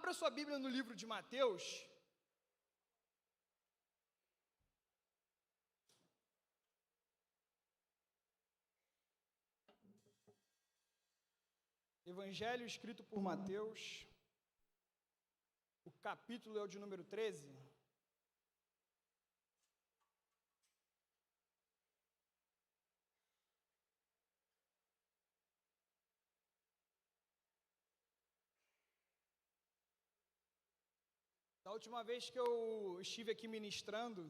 Abra sua Bíblia no livro de Mateus. Evangelho escrito por Mateus. O capítulo é o de número 13. Da última vez que eu estive aqui ministrando,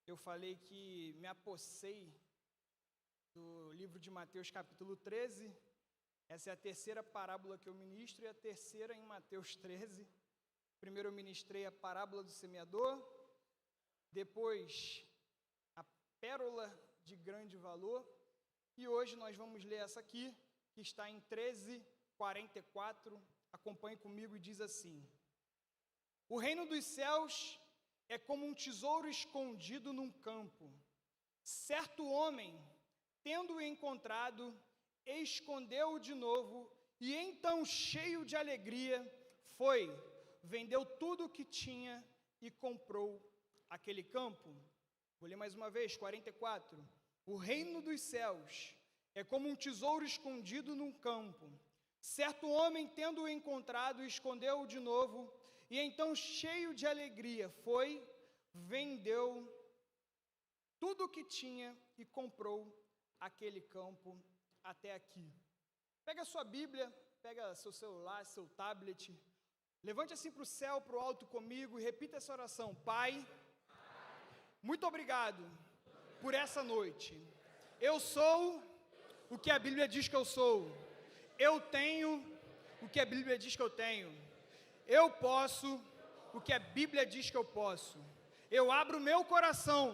eu falei que me apossei do livro de Mateus capítulo 13. Essa é a terceira parábola que eu ministro e a terceira em Mateus 13. Primeiro eu ministrei a parábola do semeador, depois a pérola de grande valor, e hoje nós vamos ler essa aqui, que está em 13:44. Acompanhe comigo e diz assim: O reino dos céus é como um tesouro escondido num campo. Certo homem, tendo-o encontrado, escondeu-o de novo, e então, cheio de alegria, foi, vendeu tudo o que tinha e comprou aquele campo. Vou ler mais uma vez, 44. O reino dos céus é como um tesouro escondido num campo. Certo homem, tendo-o encontrado, escondeu-o de novo, e então, cheio de alegria, foi, vendeu tudo o que tinha e comprou aquele campo. Até aqui. Pega a sua Bíblia, pega seu celular, seu tablet, levante assim para o céu, para o alto comigo e repita essa oração. Pai, muito obrigado por essa noite. Eu sou o que a Bíblia diz que eu sou. Eu tenho o que a Bíblia diz que eu tenho. Eu posso o que a Bíblia diz que eu posso. Eu abro o meu coração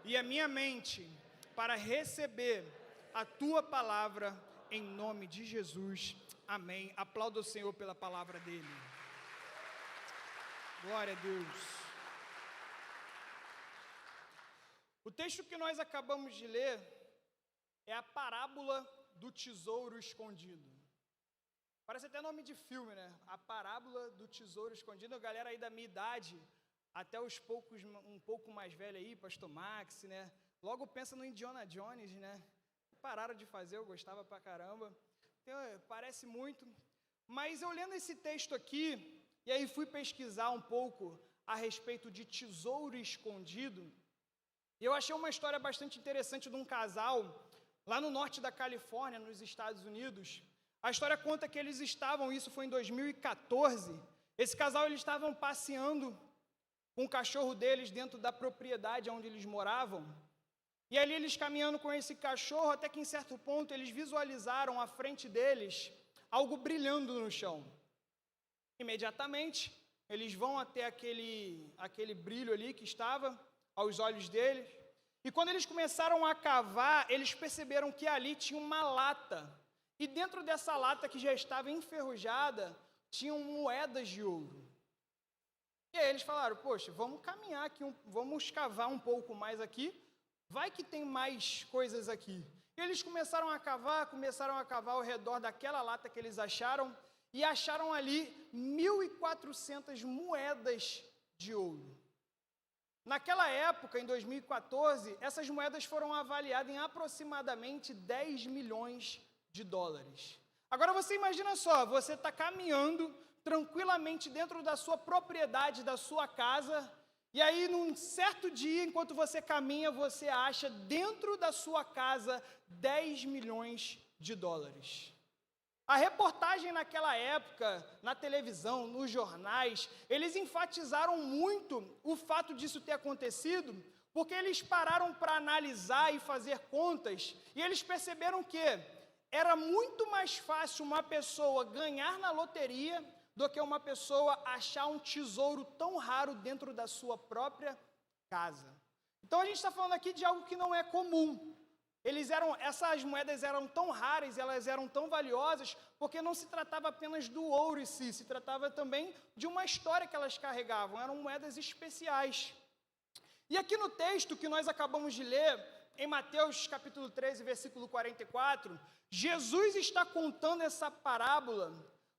e a minha mente para receber a tua palavra, em nome de Jesus, amém. Aplauda o Senhor pela palavra dele. Glória a Deus. O texto que nós acabamos de ler é a parábola do tesouro escondido. Parece até nome de filme, né? A parábola do tesouro escondido. A galera aí da minha idade, até os poucos, um pouco mais velho aí, pastor Max, né? Logo pensa no Indiana Jones, né? Pararam de fazer, eu gostava pra caramba. Então, parece muito. Mas eu lendo esse texto aqui, e aí fui pesquisar um pouco a respeito de tesouro escondido, eu achei uma história bastante interessante de um casal lá no norte da Califórnia, nos Estados Unidos. A história conta que eles estavam, isso foi em 2014, esse casal eles estavam passeando com o cachorro deles dentro da propriedade onde eles moravam. E ali eles caminhando com esse cachorro, até que em certo ponto eles visualizaram à frente deles algo brilhando no chão. Imediatamente, eles vão até aquele brilho ali que estava aos olhos deles. E quando eles começaram a cavar, eles perceberam que ali tinha uma lata. E dentro dessa lata que já estava enferrujada, tinham moedas de ouro. E aí eles falaram, poxa, vamos caminhar aqui, vamos cavar um pouco mais aqui, vai que tem mais coisas aqui. E eles começaram a cavar ao redor daquela lata que eles acharam, e acharam ali 1.400 moedas de ouro. Naquela época, em 2014, essas moedas foram avaliadas em aproximadamente 10 milhões de dólares. Agora você imagina só, você está caminhando tranquilamente dentro da sua propriedade, da sua casa, e aí, num certo dia, enquanto você caminha, você acha dentro da sua casa 10 milhões de dólares. A reportagem naquela época, na televisão, nos jornais, eles enfatizaram muito o fato disso ter acontecido, porque eles pararam para analisar e fazer contas, e eles perceberam que era muito mais fácil uma pessoa ganhar na loteria do que uma pessoa achar um tesouro tão raro dentro da sua própria casa. Então a gente está falando aqui de algo que não é comum. Essas moedas eram tão raras, elas eram tão valiosas, porque não se tratava apenas do ouro em si, se tratava também de uma história que elas carregavam, eram moedas especiais. E aqui no texto que nós acabamos de ler, em Mateus capítulo 13, versículo 44, Jesus está contando essa parábola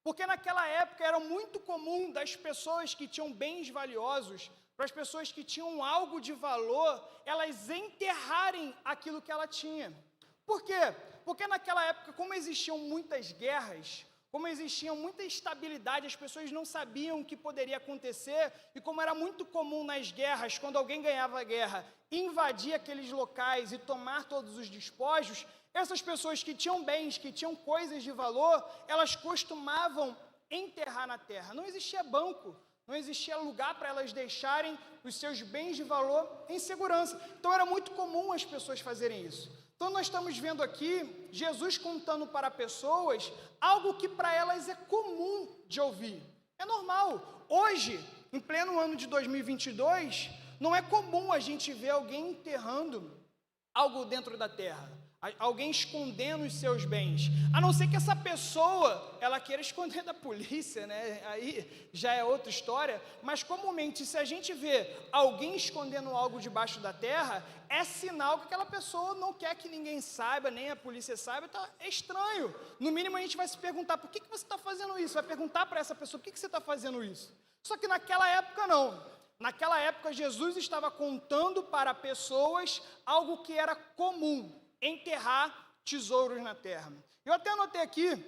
Porque naquela época era muito comum das pessoas que tinham bens valiosos, para as pessoas que tinham algo de valor, elas enterrarem aquilo que ela tinha. Por quê? Porque naquela época, como existiam muitas guerras, como existia muita instabilidade, as pessoas não sabiam o que poderia acontecer, e como era muito comum nas guerras, quando alguém ganhava a guerra, invadir aqueles locais e tomar todos os despojos, essas pessoas que tinham bens, que tinham coisas de valor, elas costumavam enterrar na terra. Não existia banco, não existia lugar para elas deixarem os seus bens de valor em segurança. Então era muito comum as pessoas fazerem isso. Então nós estamos vendo aqui Jesus contando para pessoas algo que para elas é comum de ouvir. É normal. Hoje, em pleno ano de 2022, não é comum a gente ver alguém enterrando algo dentro da terra. Alguém escondendo os seus bens, a não ser que essa pessoa, ela queira esconder da polícia, né? Aí já é outra história, mas comumente se a gente vê alguém escondendo algo debaixo da terra, é sinal que aquela pessoa não quer que ninguém saiba, nem a polícia saiba, é estranho. No mínimo a gente vai se perguntar, por que você está fazendo isso? Vai perguntar para essa pessoa, por que você está fazendo isso? Só que naquela época não. Naquela época Jesus estava contando para pessoas algo que era comum, enterrar tesouros na terra. Eu até anotei aqui,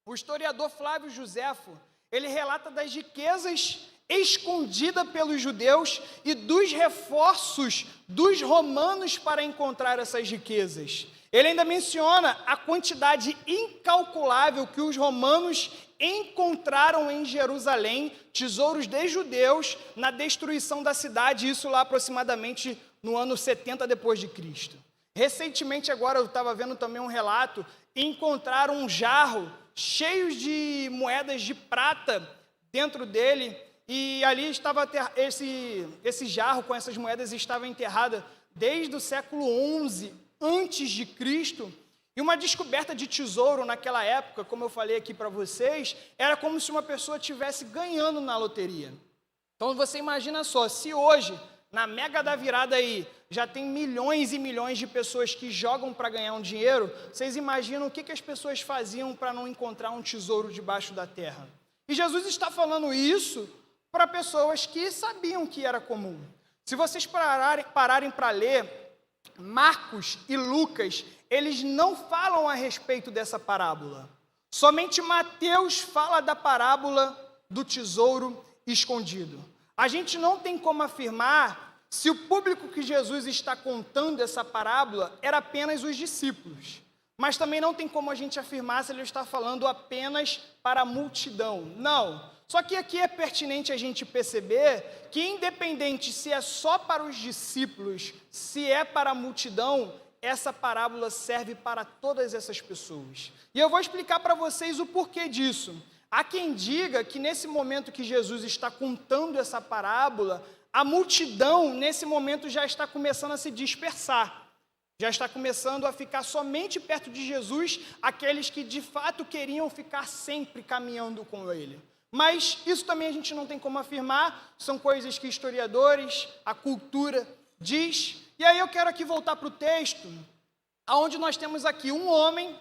o historiador Flávio Joséfo, ele relata das riquezas escondidas pelos judeus e dos reforços dos romanos para encontrar essas riquezas. Ele ainda menciona a quantidade incalculável que os romanos encontraram em Jerusalém, tesouros de judeus, na destruição da cidade, isso lá aproximadamente no ano 70 depois de Cristo. Recentemente agora eu estava vendo também um relato, encontraram um jarro cheio de moedas de prata dentro dele, e ali estava esse jarro com essas moedas estava enterrado desde o século XI antes de Cristo, e uma descoberta de tesouro naquela época, como eu falei aqui para vocês, era como se uma pessoa estivesse ganhando na loteria. Então você imagina só, se hoje, na mega da virada aí, já tem milhões e milhões de pessoas que jogam para ganhar um dinheiro, vocês imaginam o que as pessoas faziam para não encontrar um tesouro debaixo da terra? E Jesus está falando isso para pessoas que sabiam que era comum. Se vocês pararem para ler, Marcos e Lucas, eles não falam a respeito dessa parábola. Somente Mateus fala da parábola do tesouro escondido. A gente não tem como afirmar se o público que Jesus está contando essa parábola era apenas os discípulos. Mas também não tem como a gente afirmar se ele está falando apenas para a multidão. Não. Só que aqui é pertinente a gente perceber que, independente se é só para os discípulos, se é para a multidão, essa parábola serve para todas essas pessoas. E eu vou explicar para vocês o porquê disso. Há quem diga que nesse momento que Jesus está contando essa parábola, a multidão, nesse momento, já está começando a se dispersar. Já está começando a ficar somente perto de Jesus aqueles que, de fato, queriam ficar sempre caminhando com ele. Mas isso também a gente não tem como afirmar, são coisas que historiadores, a cultura diz. E aí eu quero aqui voltar para o texto, onde nós temos aqui um homem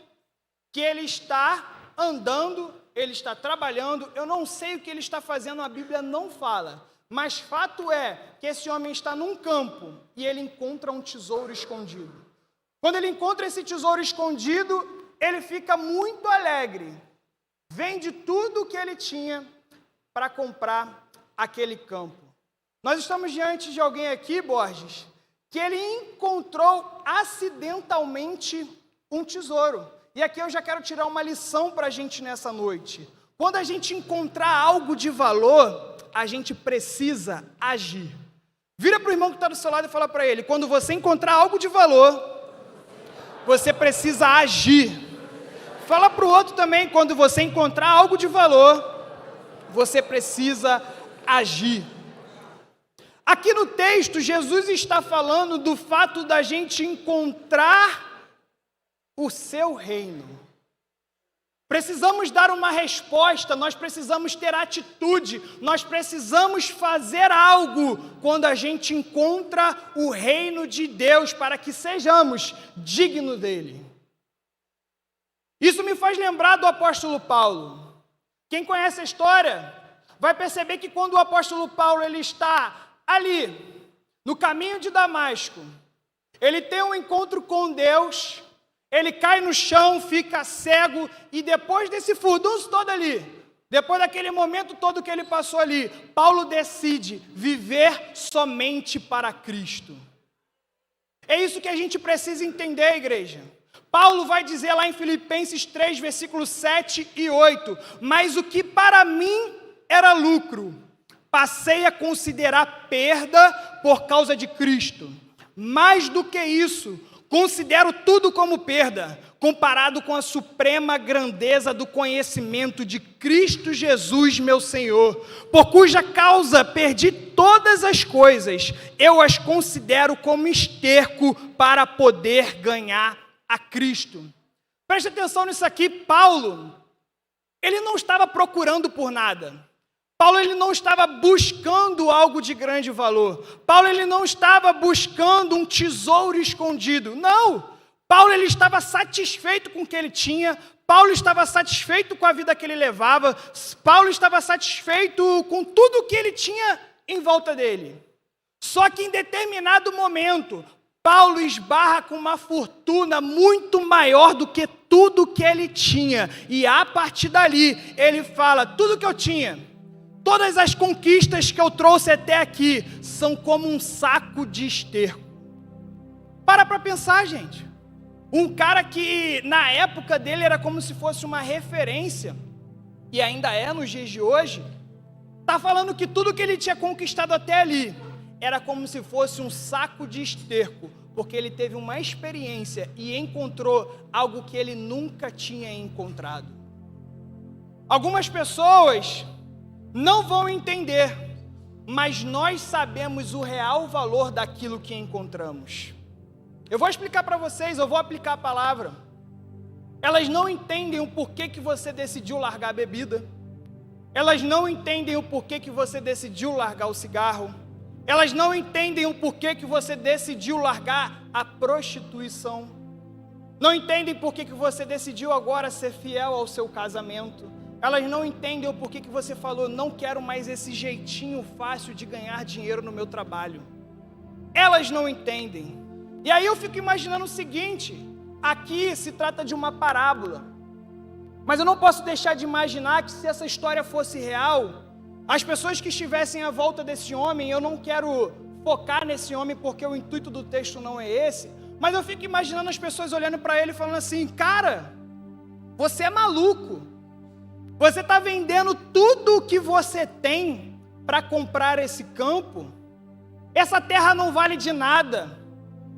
que ele está andando, ele está trabalhando, eu não sei o que ele está fazendo, a Bíblia não fala. Mas fato é que esse homem está num campo e ele encontra um tesouro escondido. Quando ele encontra esse tesouro escondido, ele fica muito alegre. Vende tudo o que ele tinha para comprar aquele campo. Nós estamos diante de alguém aqui, Borges, que ele encontrou acidentalmente um tesouro. E aqui eu já quero tirar uma lição para a gente nessa noite. Quando a gente encontrar algo de valor, a gente precisa agir. Vira para o irmão que está do seu lado e fala para ele, quando você encontrar algo de valor, você precisa agir. Fala para o outro também, quando você encontrar algo de valor, você precisa agir. Aqui no texto, Jesus está falando do fato da gente encontrar o seu reino. Precisamos dar uma resposta, nós precisamos ter atitude, nós precisamos fazer algo quando a gente encontra o reino de Deus para que sejamos dignos dele. Isso me faz lembrar do apóstolo Paulo. Quem conhece a história vai perceber que quando o apóstolo Paulo ele está ali, no caminho de Damasco, ele tem um encontro com Deus, ele cai no chão, fica cego, e depois desse furdunço todo ali, depois daquele momento todo que ele passou ali, Paulo decide viver somente para Cristo. É isso que a gente precisa entender, igreja. Paulo vai dizer lá em Filipenses 3, versículos 7 e 8, mas o que para mim era lucro, passei a considerar perda por causa de Cristo. Mais do que isso, considero tudo como perda, comparado com a suprema grandeza do conhecimento de Cristo Jesus, meu Senhor, por cuja causa perdi todas as coisas, eu as considero como esterco para poder ganhar a Cristo. Preste atenção nisso aqui, Paulo, ele não estava procurando por nada. Paulo ele não estava buscando algo de grande valor. Paulo ele não estava buscando um tesouro escondido. Não! Paulo ele estava satisfeito com o que ele tinha. Paulo estava satisfeito com a vida que ele levava. Paulo estava satisfeito com tudo que ele tinha em volta dele. Só que em determinado momento, Paulo esbarra com uma fortuna muito maior do que tudo que ele tinha. E a partir dali, ele fala, tudo que eu tinha, todas as conquistas que eu trouxe até aqui são como um saco de esterco. Para pensar, gente. Um cara que na época dele era como se fosse uma referência, e ainda é nos dias de hoje, está falando que tudo que ele tinha conquistado até ali era como se fosse um saco de esterco, porque ele teve uma experiência e encontrou algo que ele nunca tinha encontrado. Algumas pessoas não vão entender, mas nós sabemos o real valor daquilo que encontramos. Eu vou explicar para vocês, eu vou aplicar a palavra. Elas não entendem o porquê que você decidiu largar a bebida. Elas não entendem o porquê que você decidiu largar o cigarro. Elas não entendem o porquê que você decidiu largar a prostituição. Não entendem porquê que você decidiu agora ser fiel ao seu casamento. Elas não entendem o porquê que você falou, não quero mais esse jeitinho fácil de ganhar dinheiro no meu trabalho. Elas não entendem. E aí eu fico imaginando o seguinte, aqui se trata de uma parábola, mas eu não posso deixar de imaginar que se essa história fosse real, as pessoas que estivessem à volta desse homem, eu não quero focar nesse homem porque o intuito do texto não é esse, mas eu fico imaginando as pessoas olhando para ele e falando assim, cara, você é maluco, você está vendendo tudo o que você tem para comprar esse campo, essa terra não vale de nada,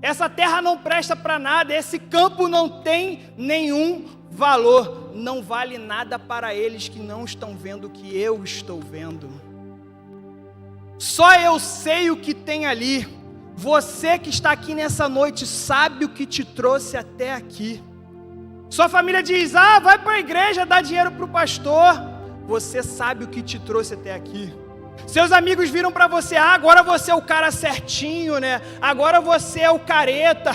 essa terra não presta para nada, esse campo não tem nenhum valor, não vale nada para eles que não estão vendo o que eu estou vendo. Só eu sei o que tem ali, você que está aqui nessa noite sabe o que te trouxe até aqui. Sua família diz, vai para a igreja, dá dinheiro para o pastor, você sabe o que te trouxe até aqui. Seus amigos viram para você, agora você é o cara certinho, né? Agora você é o careta.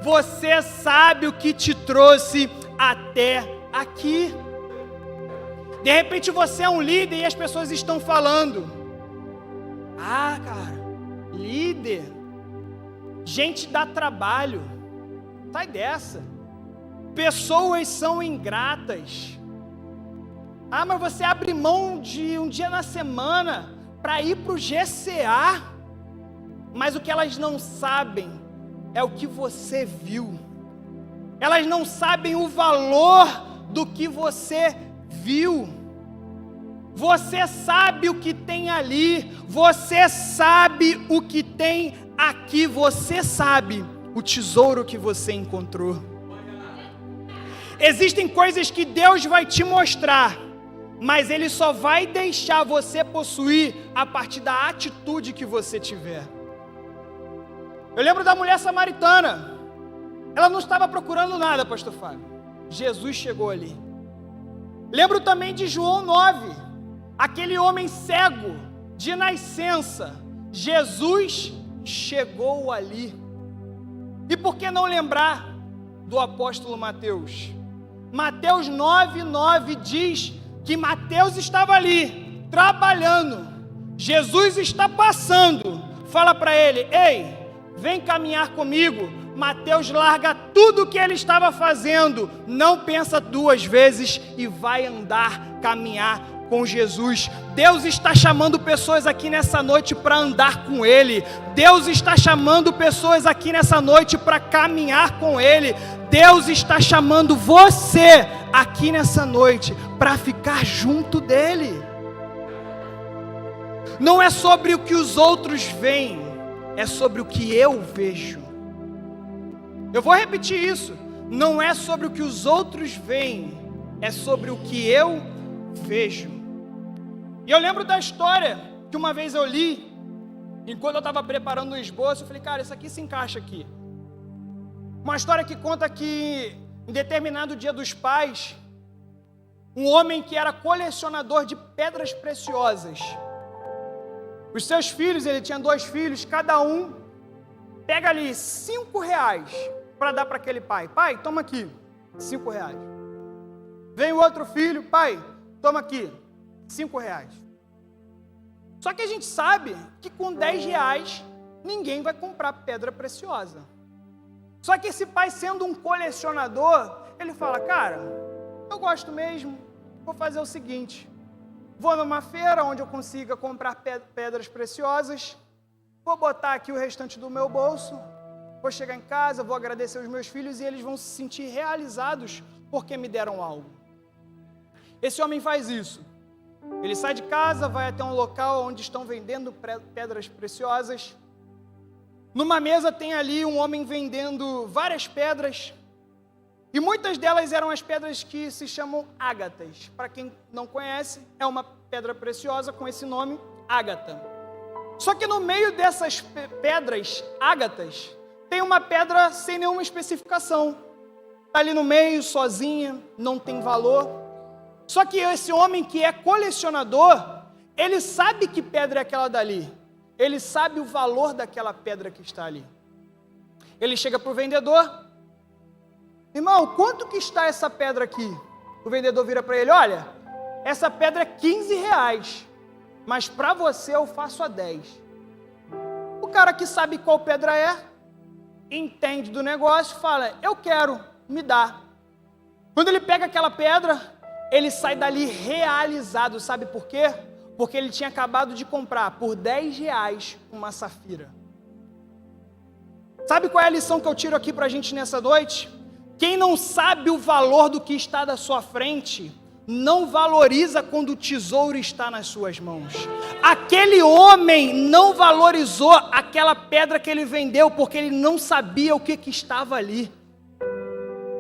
Você sabe o que te trouxe até aqui. De repente você é um líder e as pessoas estão falando, cara, líder, gente dá trabalho, sai dessa. Pessoas são ingratas. Mas você abre mão de um dia na semana para ir para o GCA. Mas o que elas não sabem é o que você viu. Elas não sabem o valor do que você viu. Você sabe o que tem ali. Você sabe o que tem aqui. Você sabe o tesouro que você encontrou. Existem coisas que Deus vai te mostrar, mas Ele só vai deixar você possuir a partir da atitude que você tiver. Eu lembro da mulher samaritana. Ela não estava procurando nada, pastor Fábio. Jesus chegou ali. Lembro também de João 9. Aquele homem cego, de nascença. Jesus chegou ali. E por que não lembrar do apóstolo Mateus? Mateus 9:9 diz que Mateus estava ali, trabalhando, Jesus está passando, fala para ele: ei, vem caminhar comigo. Mateus larga tudo o que ele estava fazendo, não pensa duas vezes e vai andar, caminhar com Jesus. Deus está chamando pessoas aqui nessa noite para andar com Ele. Deus está chamando pessoas aqui nessa noite para caminhar com Ele. Deus está chamando você aqui nessa noite para ficar junto dEle. Não é sobre o que os outros veem, é sobre o que eu vejo. Eu vou repetir isso. Não é sobre o que os outros veem, é sobre o que eu vejo. E eu lembro da história que uma vez eu li, enquanto eu estava preparando o esboço, eu falei: cara, isso aqui se encaixa aqui. Uma história que conta que, em determinado dia dos pais, um homem que era colecionador de pedras preciosas, os seus filhos, ele tinha 2 filhos, cada um pega ali R$5 para dar para aquele pai. Pai, toma aqui, R$5. Vem o outro filho: pai, toma aqui, R$5. Só que a gente sabe que com R$10 ninguém vai comprar pedra preciosa. Só que esse pai, sendo um colecionador, ele fala: cara, eu gosto mesmo, vou fazer o seguinte, vou numa feira onde eu consiga comprar pedras preciosas, vou botar aqui o restante do meu bolso, vou chegar em casa, vou agradecer os meus filhos e eles vão se sentir realizados porque me deram algo. Esse homem faz isso. Ele sai de casa, vai até um local onde estão vendendo pedras preciosas. Numa mesa tem ali um homem vendendo várias pedras, e muitas delas eram as pedras que se chamam ágatas. Para quem não conhece, é uma pedra preciosa com esse nome, ágata. Só que no meio dessas pedras ágatas, tem uma pedra sem nenhuma especificação. Está ali no meio, sozinha, não tem valor. Só que esse homem que é colecionador, ele sabe que pedra é aquela dali. Ele sabe o valor daquela pedra que está ali. Ele chega para o vendedor: irmão, quanto que está essa pedra aqui? O vendedor vira para ele: olha, essa pedra é R$15, mas para você eu faço a 10. O cara que sabe qual pedra é, entende do negócio, fala: eu quero, me dá. Quando ele pega aquela pedra, ele sai dali realizado. Sabe por quê? Porque ele tinha acabado de comprar por R$10 uma safira. Sabe qual é a lição que eu tiro aqui para a gente nessa noite? Quem não sabe o valor do que está da sua frente, não valoriza quando o tesouro está nas suas mãos. Aquele homem não valorizou aquela pedra que ele vendeu, porque ele não sabia o que estava ali.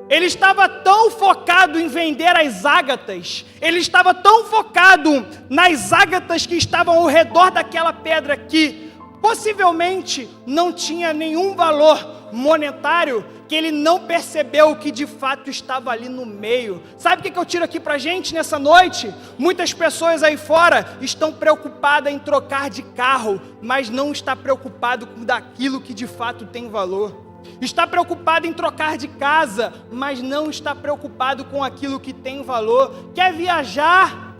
Ele estava tão focado em vender as ágatas, ele estava tão focado nas ágatas que estavam ao redor daquela pedra, que possivelmente não tinha nenhum valor monetário, que ele não percebeu o que de fato estava ali no meio. Sabe o que eu tiro aqui pra gente nessa noite? Muitas pessoas aí fora estão preocupadas em trocar de carro, mas não está preocupado com daquilo que de fato tem valor. Está preocupado em trocar de casa, mas não está preocupado com aquilo que tem valor. Quer viajar?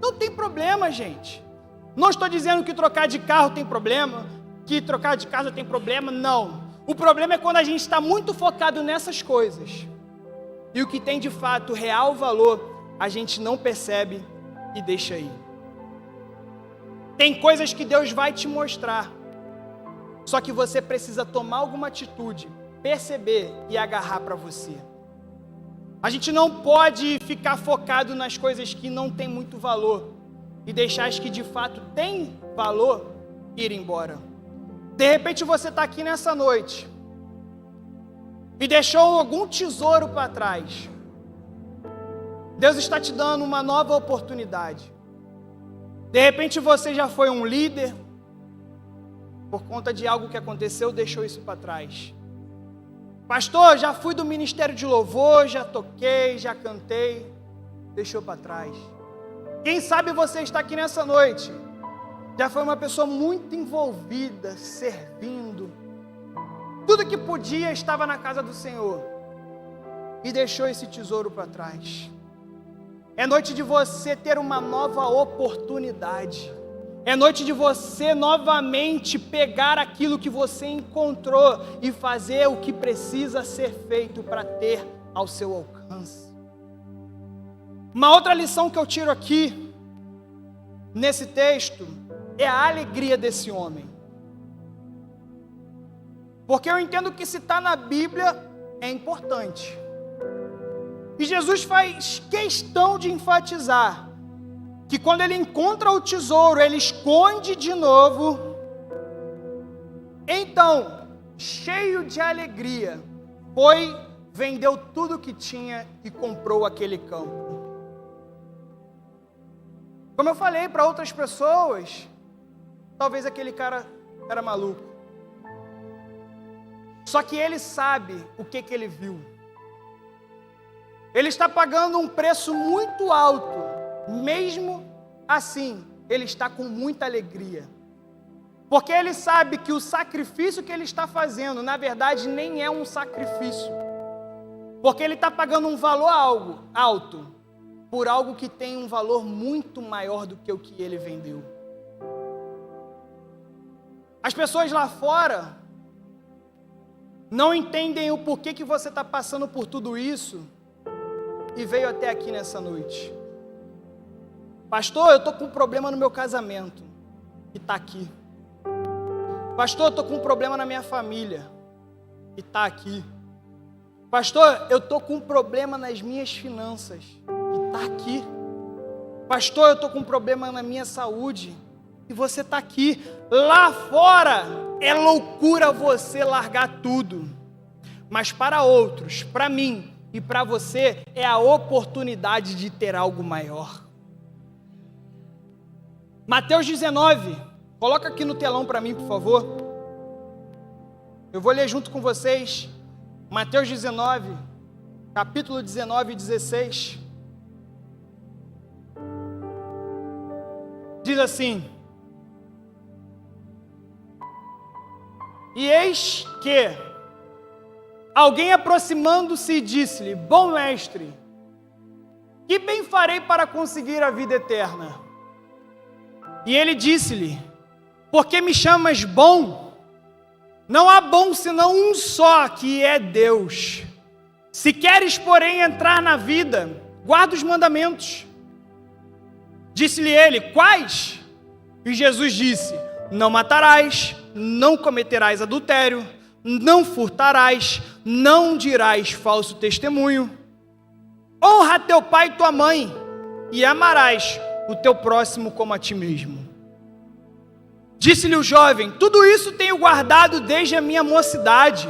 Não tem problema, gente. Não estou dizendo que trocar de carro tem problema, que trocar de casa tem problema, não. O problema é quando a gente está muito focado nessas coisas, e o que tem de fato real valor, a gente não percebe e deixa aí. Tem coisas que Deus vai te mostrar, só que você precisa tomar alguma atitude, perceber e agarrar para você. A gente não pode ficar focado nas coisas que não têm muito valor e deixar as que de fato têm valor ir embora. De repente você está aqui nessa noite e deixou algum tesouro para trás. Deus está te dando uma nova oportunidade. De repente você já foi um líder, por conta de algo que aconteceu, deixou isso para trás. Pastor, já fui do ministério de louvor, já toquei, já cantei, deixou para trás. Quem sabe você está aqui nessa noite, já foi uma pessoa muito envolvida, servindo, tudo que podia estava na casa do Senhor, e deixou esse tesouro para trás. É noite de você ter uma nova oportunidade. É noite de você novamente pegar aquilo que você encontrou e fazer o que precisa ser feito para ter ao seu alcance. Uma outra lição que eu tiro aqui, nesse texto, é a alegria desse homem. Porque eu entendo que se está na Bíblia, é importante. E Jesus faz questão de enfatizar que quando ele encontra o tesouro, ele esconde de novo. Então, cheio de alegria, vendeu tudo o que tinha e comprou aquele campo. Como eu falei para outras pessoas, talvez aquele cara era maluco. Só que ele sabe o que ele viu. Ele está pagando um preço muito alto. Mesmo assim, ele está com muita alegria. Porque ele sabe que o sacrifício que ele está fazendo, na verdade, nem é um sacrifício. Porque ele está pagando um valor alto por algo que tem um valor muito maior do que o que ele vendeu. As pessoas lá fora não entendem o porquê que você está passando por tudo isso e veio até aqui nessa noite. Pastor, eu estou com um problema no meu casamento, e está aqui. Pastor, eu estou com um problema na minha família, e está aqui. Pastor, eu estou com um problema nas minhas finanças, e está aqui. Pastor, eu estou com um problema na minha saúde, e você está aqui. Lá fora é loucura você largar tudo, mas para outros, para mim e para você, é a oportunidade de ter algo maior. Mateus 19, coloca aqui no telão para mim, por favor. Eu vou ler junto com vocês. Mateus 19, capítulo 19 e 16. Diz assim: E eis que alguém aproximando-se disse-lhe: Bom mestre, que bem farei para conseguir a vida eterna? E ele disse-lhe: Por que me chamas bom? Não há bom senão um só, que é Deus. Se queres, porém, entrar na vida, guarda os mandamentos. Disse-lhe ele: Quais? E Jesus disse: Não matarás, não cometerás adultério, não furtarás, não dirás falso testemunho. Honra teu pai e tua mãe, e amarás o teu próximo como a ti mesmo. Disse-lhe o jovem: Tudo isso tenho guardado desde a minha mocidade.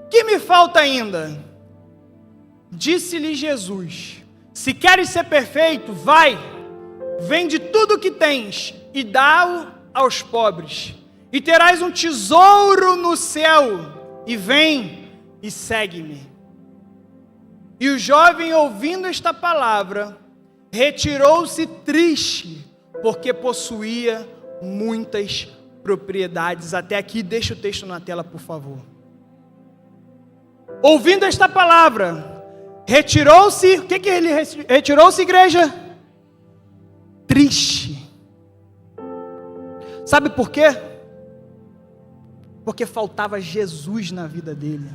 Que me falta ainda? Disse-lhe Jesus: Se queres ser perfeito, vai, vende tudo o que tens e dá-o aos pobres, e terás um tesouro no céu, e vem e segue-me. E o jovem, ouvindo esta palavra, retirou-se triste, porque possuía muitas propriedades. Até aqui, deixa o texto na tela, por favor. Ouvindo esta palavra, retirou-se. O que ele retirou-se, igreja? Triste. Sabe por quê? Porque faltava Jesus na vida dele.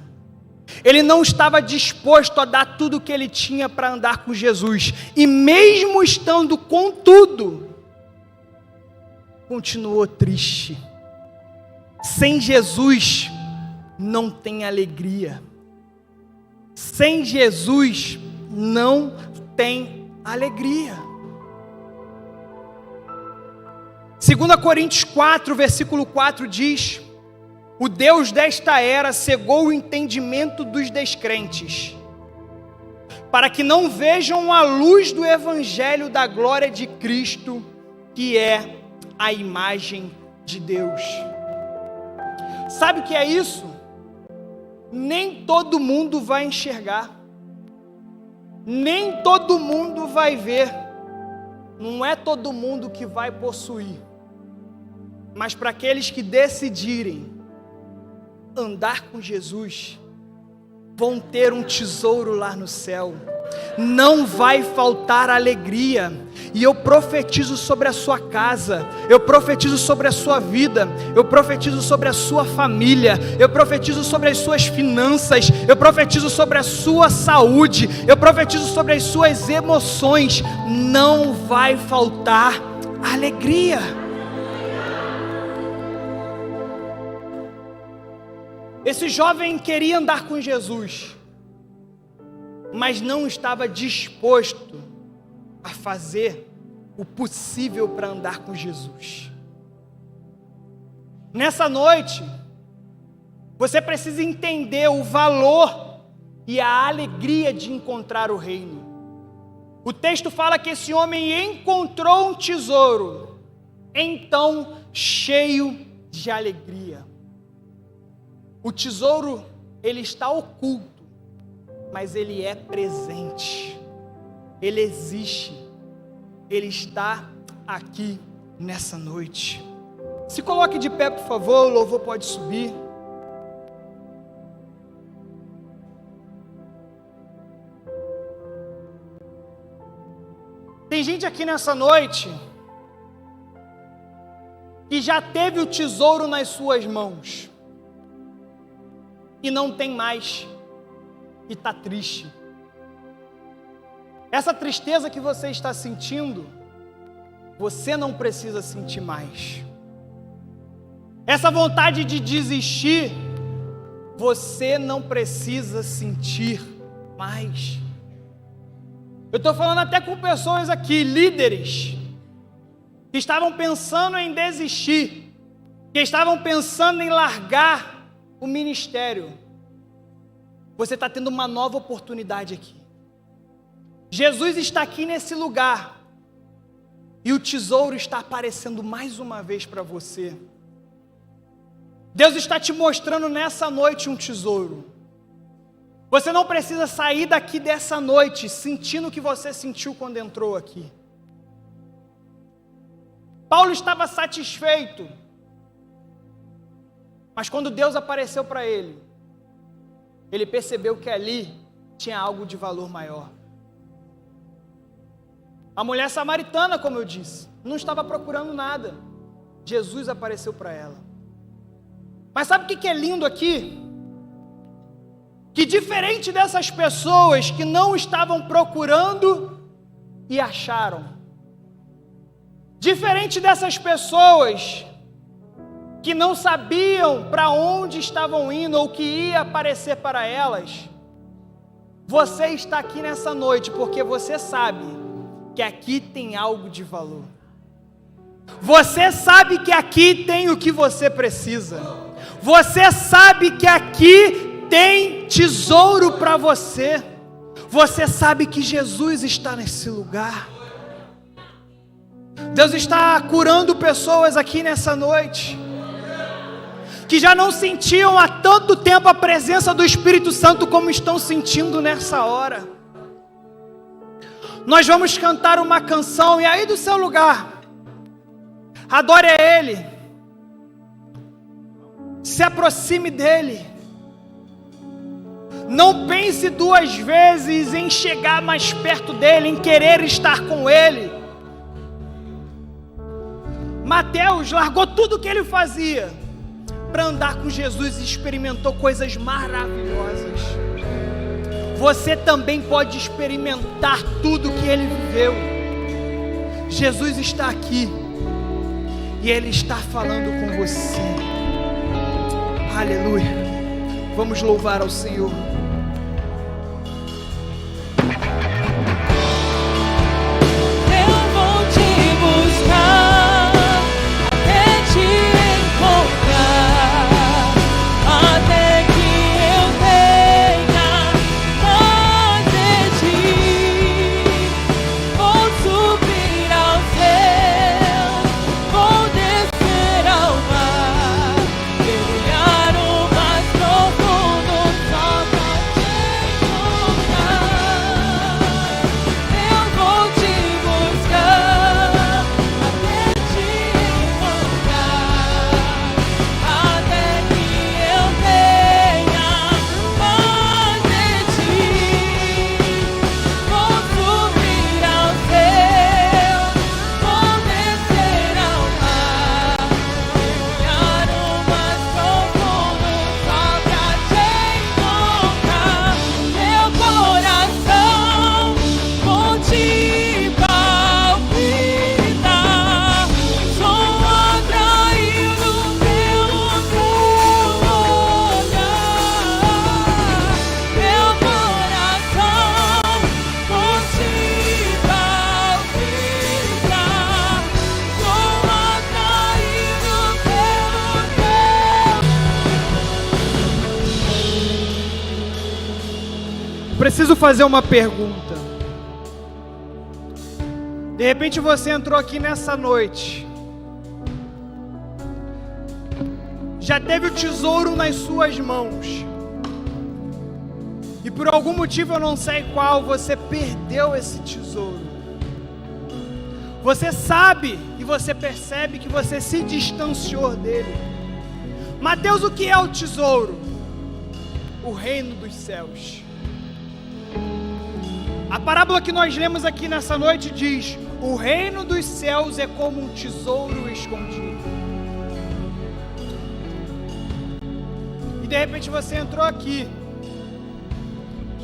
Ele não estava disposto a dar tudo o que ele tinha para andar com Jesus. E mesmo estando com tudo, continuou triste. Sem Jesus, não tem alegria. Sem Jesus, não tem alegria. 2 Coríntios 4, versículo 4 diz: O Deus desta era cegou o entendimento dos descrentes, para que não vejam a luz do evangelho da glória de Cristo, que é a imagem de Deus. Sabe o que é isso? Nem todo mundo vai enxergar, nem todo mundo vai ver, não é todo mundo que vai possuir, mas para aqueles que decidirem andar com Jesus, vão ter um tesouro lá no céu. não vai faltar alegria. E eu profetizo sobre a sua casa, eu profetizo sobre a sua vida, eu profetizo sobre a sua família, eu profetizo sobre as suas finanças, eu profetizo sobre a sua saúde, eu profetizo sobre as suas emoções. Não vai faltar alegria. Esse jovem queria andar com Jesus, mas não estava disposto a fazer o possível para andar com Jesus. Nessa noite, você precisa entender o valor e a alegria de encontrar o reino. O texto fala que esse homem encontrou um tesouro, então cheio de alegria. O tesouro, ele está oculto, mas ele é presente. Ele existe, Ele está aqui nessa noite. Se coloque de pé, por favor, o louvor pode subir. Tem gente aqui nessa noite que já teve o tesouro nas suas mãos e não tem mais, e está triste. Essa tristeza que você está sentindo, você não precisa sentir mais. Essa vontade de desistir, você não precisa sentir mais. Eu estou falando até com pessoas aqui, líderes, que estavam pensando em desistir, que estavam pensando em largar o ministério. Você está tendo uma nova oportunidade aqui. Jesus está aqui nesse lugar e o tesouro está aparecendo mais uma vez para você. Deus está te mostrando nessa noite um tesouro. Você não precisa sair daqui dessa noite sentindo o que você sentiu quando entrou aqui. Paulo estava satisfeito, mas quando Deus apareceu para ele, ele percebeu que ali tinha algo de valor maior. A mulher samaritana, como eu disse, não estava procurando nada. Jesus apareceu para ela. Mas sabe o que é lindo aqui? Que diferente dessas pessoas que não estavam procurando e acharam, diferente dessas pessoas que não sabiam para onde estavam indo ou o que ia aparecer para elas, você está aqui nessa noite porque você sabe que aqui tem algo de valor. Você sabe que aqui tem o que você precisa. Você sabe que aqui tem tesouro para você. Você sabe que Jesus está nesse lugar. Deus está curando pessoas aqui nessa noite que já não sentiam há tanto tempo a presença do Espírito Santo como estão sentindo nessa hora. Nós vamos cantar uma canção e aí do seu lugar, adore a Ele, se aproxime dEle, não pense duas vezes em chegar mais perto dEle, em querer estar com Ele. Mateus largou tudo o que ele fazia para andar com Jesus e experimentou coisas maravilhosas. Você também pode experimentar tudo que ele viveu. Jesus está aqui e Ele está falando com você. Aleluia. Vamos louvar ao Senhor. Mergulhar o mais profundo só pra preciso fazer uma pergunta. De repente você entrou aqui nessa noite, já teve o tesouro nas suas mãos, e por algum motivo, eu não sei qual, você perdeu esse tesouro. Você sabe e você percebe que você se distanciou dele. Mateus, o que é o tesouro? O reino dos céus. A parábola que nós lemos aqui nessa noite diz: o reino dos céus é como um tesouro escondido. E de repente você entrou aqui,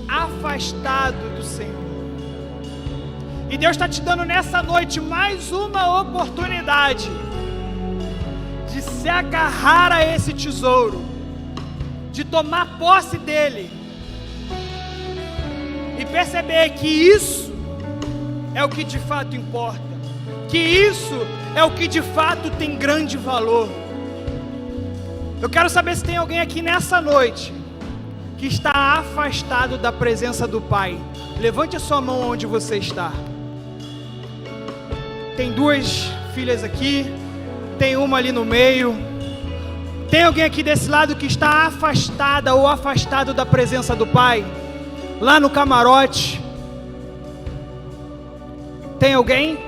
afastado do Senhor. E Deus está te dando nessa noite mais uma oportunidade de se agarrar a esse tesouro, de tomar posse dele e perceber que isso é o que de fato importa, que isso é o que de fato tem grande valor. Eu quero saber se tem alguém aqui nessa noite que está afastado da presença do Pai. Levante a sua mão onde você está. Tem duas filhas aqui, tem uma ali no meio. Tem alguém aqui desse lado que está afastada ou afastado da presença do Pai? Lá no camarote. Tem alguém?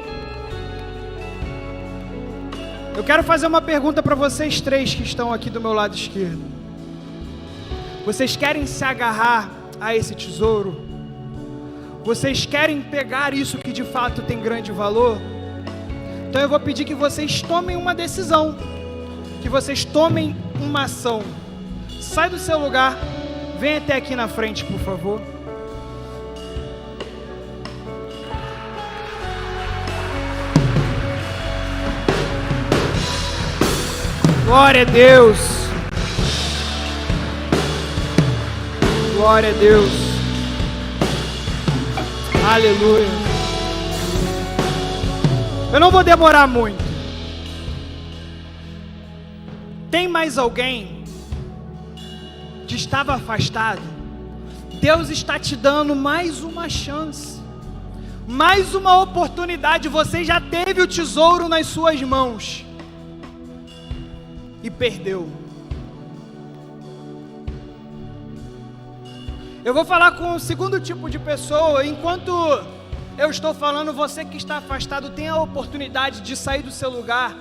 Eu quero fazer uma pergunta para vocês três que estão aqui do meu lado esquerdo. Vocês querem se agarrar a esse tesouro? Vocês querem pegar isso que de fato tem grande valor? Então eu vou pedir que vocês tomem uma decisão, que vocês tomem uma ação. Sai do seu lugar, vem até aqui na frente, por favor. Glória a Deus. Glória a Deus. Aleluia. Eu não vou demorar muito. Tem mais alguém que estava afastado? Deus está te dando mais uma chance, mais uma oportunidade. Você já teve o tesouro nas suas mãos e perdeu. Eu vou falar com o segundo tipo de pessoa. Enquanto eu estou falando, você que está afastado tem a oportunidade de sair do seu lugar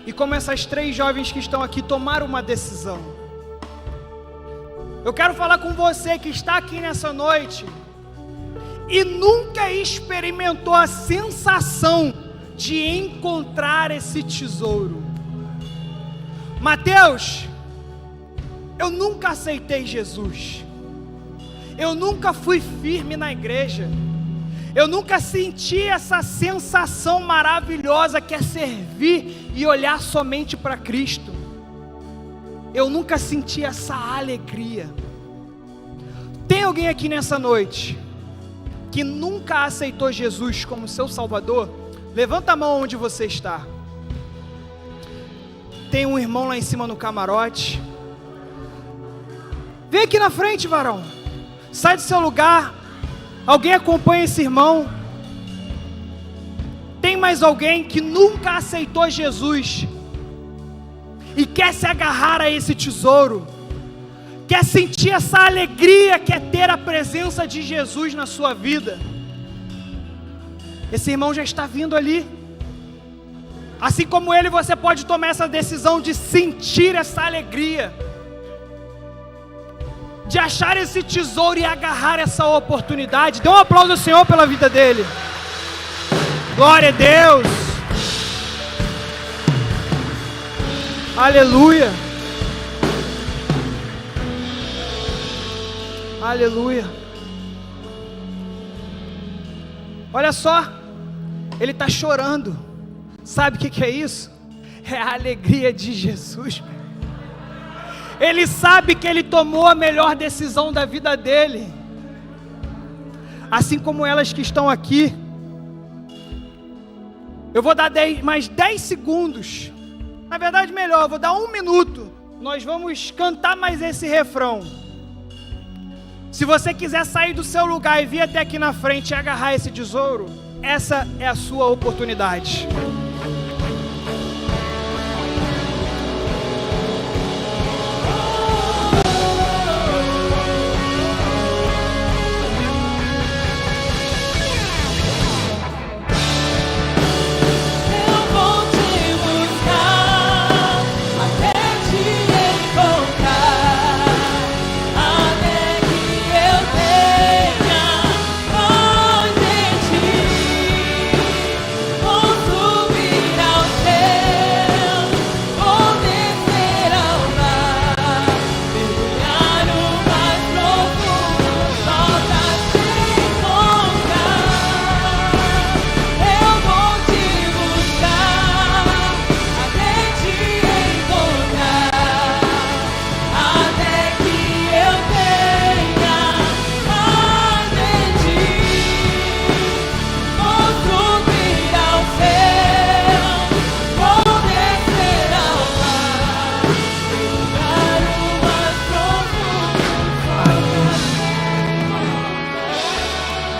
e, como essas três jovens que estão aqui, tomar uma decisão. Eu quero falar com você que está aqui nessa noite e nunca experimentou a sensação de encontrar esse tesouro. Mateus, eu nunca aceitei Jesus. Eu nunca fui firme na igreja. Eu nunca senti essa sensação maravilhosa que é servir e olhar somente para Cristo. Eu nunca senti essa alegria. Tem alguém aqui nessa noite que nunca aceitou Jesus como seu Salvador? Levanta a mão onde você está. Tem um irmão lá em cima no camarote. Vem aqui na frente, varão. Sai do seu lugar. Alguém acompanha esse irmão? Tem mais alguém que nunca aceitou Jesus e quer se agarrar a esse tesouro? Quer sentir essa alegria que é ter a presença de Jesus na sua vida? Esse irmão já está vindo ali. Assim como ele, você pode tomar essa decisão de sentir essa alegria, de achar esse tesouro e agarrar essa oportunidade. Dê um aplauso ao Senhor pela vida dele. Glória a Deus. Aleluia. Aleluia. Olha só, ele está chorando. Sabe o que é isso? É a alegria de Jesus. Ele sabe que ele tomou a melhor decisão da vida dele. Assim como elas que estão aqui. Eu vou dar mais 10 segundos. Na verdade, melhor, eu vou dar 1 minuto. Nós vamos cantar mais esse refrão. Se você quiser sair do seu lugar e vir até aqui na frente e agarrar esse tesouro, essa é a sua oportunidade.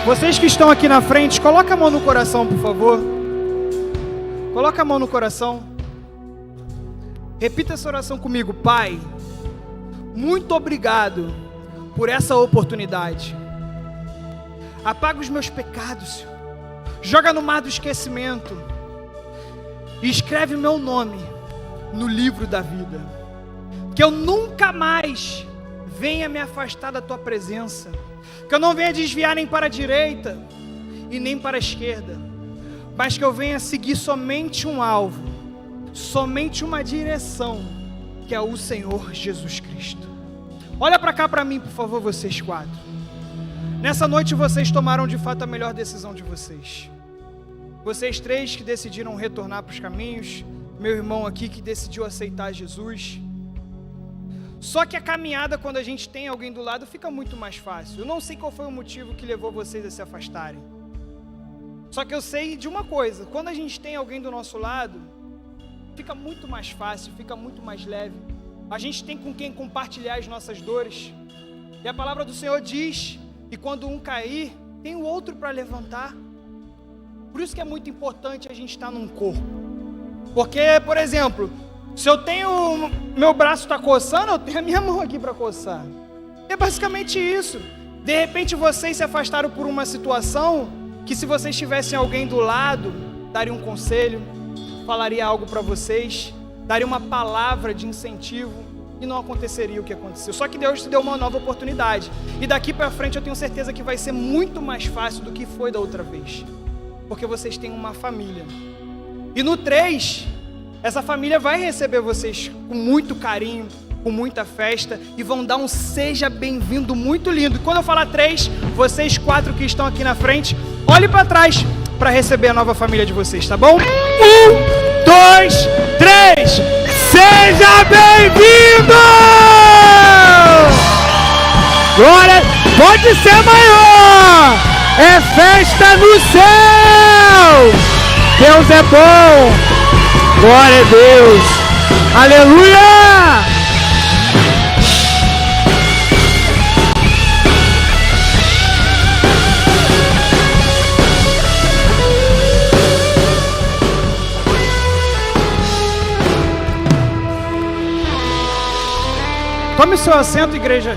Vocês que estão aqui na frente, coloca a mão no coração, por favor. Coloca a mão no coração. Repita essa oração comigo. Pai, muito obrigado por essa oportunidade. Apaga os meus pecados, Senhor. Joga no mar do esquecimento e escreve o meu nome no livro da vida. Que eu nunca mais venha me afastar da Tua presença. Que eu não venha desviar nem para a direita e nem para a esquerda, mas que eu venha seguir somente um alvo, somente uma direção, que é o Senhor Jesus Cristo. Olha para cá para mim, por favor, vocês quatro. Nessa noite vocês tomaram de fato a melhor decisão de vocês. Vocês três que decidiram retornar para os caminhos, meu irmão aqui que decidiu aceitar Jesus. Só que a caminhada, quando a gente tem alguém do lado, fica muito mais fácil. Eu não sei qual foi o motivo que levou vocês a se afastarem. Só que eu sei de uma coisa: quando a gente tem alguém do nosso lado, fica muito mais fácil, fica muito mais leve. A gente tem com quem compartilhar as nossas dores. E a palavra do Senhor diz que quando um cair, tem o outro para levantar. Por isso que é muito importante a gente estar num corpo. Porque, por exemplo, se eu tenho, meu braço está coçando, eu tenho a minha mão aqui para coçar. É basicamente isso. De repente vocês se afastaram por uma situação que, se vocês tivessem alguém do lado, daria um conselho, falaria algo para vocês, daria uma palavra de incentivo e não aconteceria o que aconteceu. Só que Deus te deu uma nova oportunidade. E daqui para frente eu tenho certeza que vai ser muito mais fácil do que foi da outra vez. Porque vocês têm uma família. E no 3... essa família vai receber vocês com muito carinho, com muita festa, e vão dar um seja bem-vindo muito lindo. E quando eu falar 3, vocês 4 que estão aqui na frente, olhem para trás para receber a nova família de vocês, tá bom? 1, 2, 3, seja bem-vindo! Glória, pode ser maior! É festa no céu! Deus é bom! Glória a Deus! Aleluia! Tome seu assento, igreja,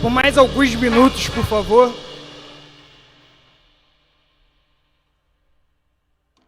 por mais alguns minutos, por favor.